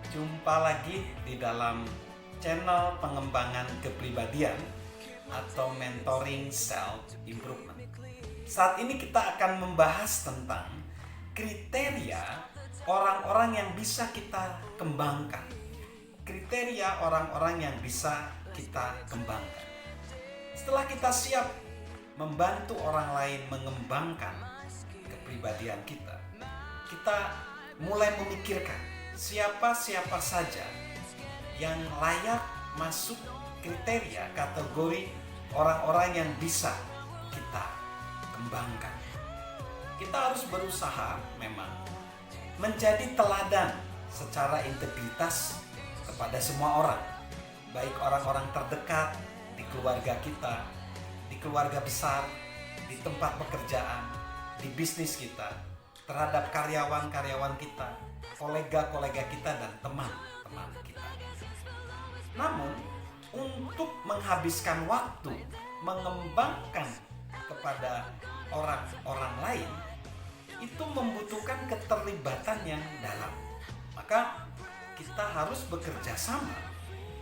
Jumpa lagi di dalam channel pengembangan kepribadian atau mentoring self improvement. Saat ini kita akan membahas tentang kriteria orang-orang yang bisa kita kembangkan. Kriteria orang-orang yang bisa kita kembangkan. Setelah kita siap membantu orang lain mengembangkan kepribadian kita, kita mulai memikirkan siapa-siapa saja yang layak masuk kriteria kategori orang-orang yang bisa kita kembangkan. Kita harus berusaha memang menjadi teladan secara integritas kepada semua orang, baik orang-orang terdekat di keluarga kita, di keluarga besar, di tempat pekerjaan, di bisnis kita, terhadap karyawan-karyawan kita, kolega-kolega kita, dan teman-teman kita. Namun, untuk menghabiskan waktu mengembangkan kepada orang-orang lain, itu membutuhkan keterlibatan yang dalam. Maka kita harus bekerja sama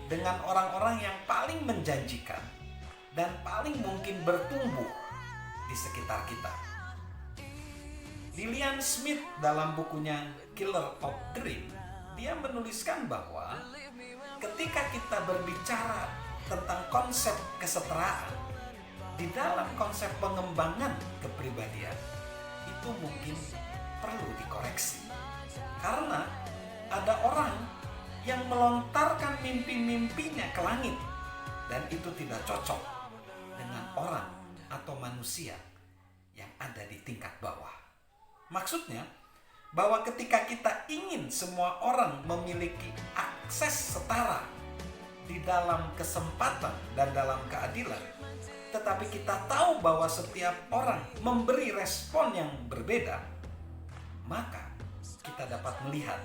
dengan orang-orang yang paling menjanjikan dan paling mungkin bertumbuh di sekitar kita. Lillian Smith dalam bukunya Killer of Dreams, dia menuliskan bahwa ketika kita berbicara tentang konsep kesetaraan, di dalam konsep pengembangan kepribadian, itu mungkin perlu dikoreksi. Karena ada orang yang melontarkan mimpi-mimpinya ke langit, dan itu tidak cocok dengan orang atau manusia yang ada di tingkat bawah. Maksudnya, bahwa ketika kita ingin semua orang memiliki akses setara di dalam kesempatan dan dalam keadilan, tetapi kita tahu bahwa setiap orang memberi respon yang berbeda, maka kita dapat melihat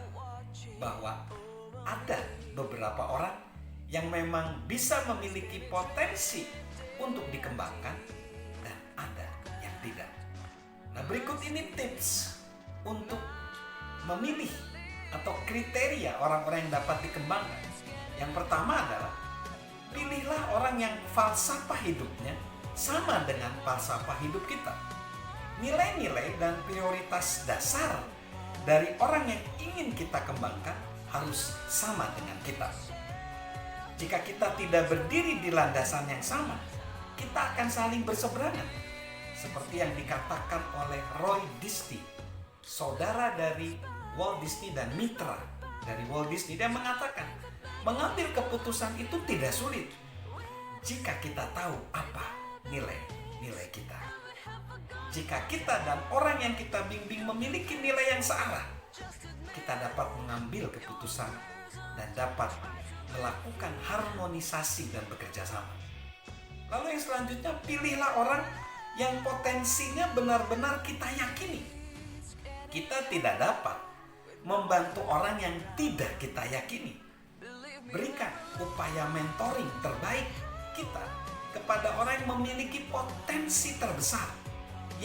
bahwa ada beberapa orang yang memang bisa memiliki potensi untuk dikembangkan dan ada yang tidak. Nah, berikut ini tips untuk memilih atau kriteria orang-orang yang dapat dikembangkan. Yang pertama adalah pilihlah orang yang falsafah hidupnya sama dengan falsafah hidup kita. Nilai-nilai dan prioritas dasar dari orang yang ingin kita kembangkan harus sama dengan kita. Jika kita tidak berdiri di landasan yang sama, kita akan saling berseberangan. Seperti yang dikatakan oleh Roy Disney, saudara dari Walt Disney dan mitra dari Walt Disney. Dia mengatakan, mengambil keputusan itu tidak sulit jika kita tahu apa nilai-nilai kita. Jika kita dan orang yang kita bimbing memiliki nilai yang searah, kita dapat mengambil keputusan dan dapat melakukan harmonisasi dan bekerja sama. Lalu yang selanjutnya, pilihlah orang yang potensinya benar-benar kita yakini. Kita tidak dapat membantu orang yang tidak kita yakini. Berikan upaya mentoring terbaik kita kepada orang yang memiliki potensi terbesar,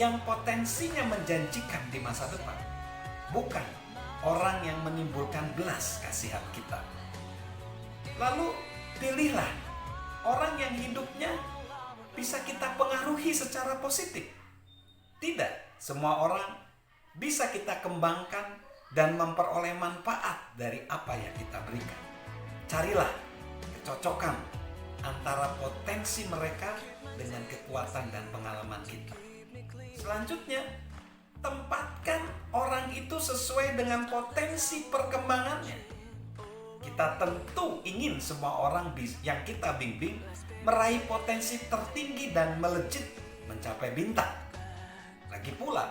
yang potensinya menjanjikan di masa depan, bukan orang yang menimbulkan belas kasihan kita. Lalu pilihlah orang yang hidupnya bisa kita pengaruhi secara positif. Tidak semua orang bisa kita kembangkan dan memperoleh manfaat dari apa yang kita berikan. Carilah kecocokan antara potensi mereka dengan kekuatan dan pengalaman kita. Selanjutnya, tempatkan orang itu sesuai dengan potensi perkembangannya. Kita tentu ingin semua orang yang kita bimbing meraih potensi tertinggi dan melejit mencapai bintang. Lagi pula,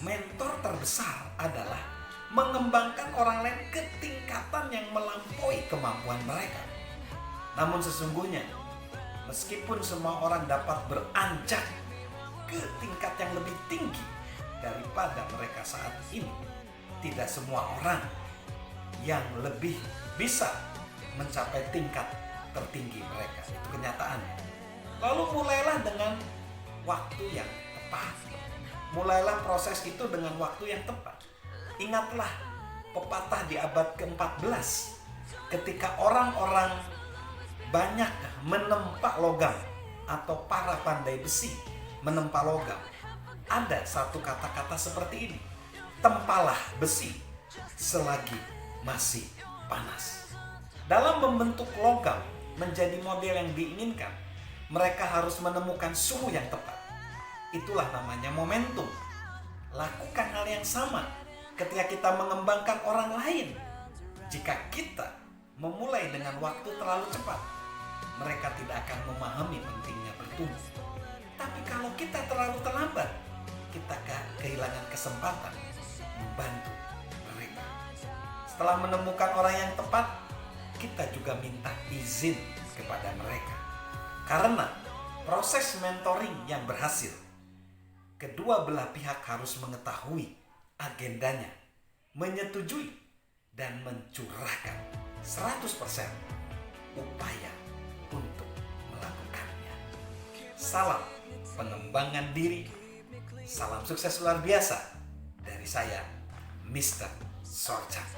mentor terbesar adalah mengembangkan orang lain ke tingkatan yang melampaui kemampuan mereka. Namun sesungguhnya, meskipun semua orang dapat beranjak ke tingkat yang lebih tinggi daripada mereka saat ini, tidak semua orang yang lebih bisa mencapai tingkat tertinggi mereka. Itu kenyataannya. Lalu mulailah dengan waktu yang tepat. Mulailah proses itu dengan waktu yang tepat. Ingatlah pepatah di abad ke-14 ketika orang-orang banyak menempa logam atau para pandai besi menempa logam, ada satu kata-kata seperti ini: tempalah besi selagi masih panas. Dalam membentuk logam menjadi model yang diinginkan, mereka harus menemukan suhu yang tepat. Itulah namanya momentum. Lakukan hal yang sama ketika kita mengembangkan orang lain. Jika kita memulai dengan waktu terlalu cepat, mereka tidak akan memahami pentingnya bertumbuh. Tapi kalau kita terlalu terlambat, kita kehilangan kesempatan membantu mereka. Setelah menemukan orang yang tepat, kita juga minta izin kepada mereka. Karena proses mentoring yang berhasil, kedua belah pihak harus mengetahui agendanya, menyetujui dan mencurahkan 100% upaya untuk melakukannya. Salam pengembangan diri, salam sukses luar biasa dari saya, Mr. Sorcha.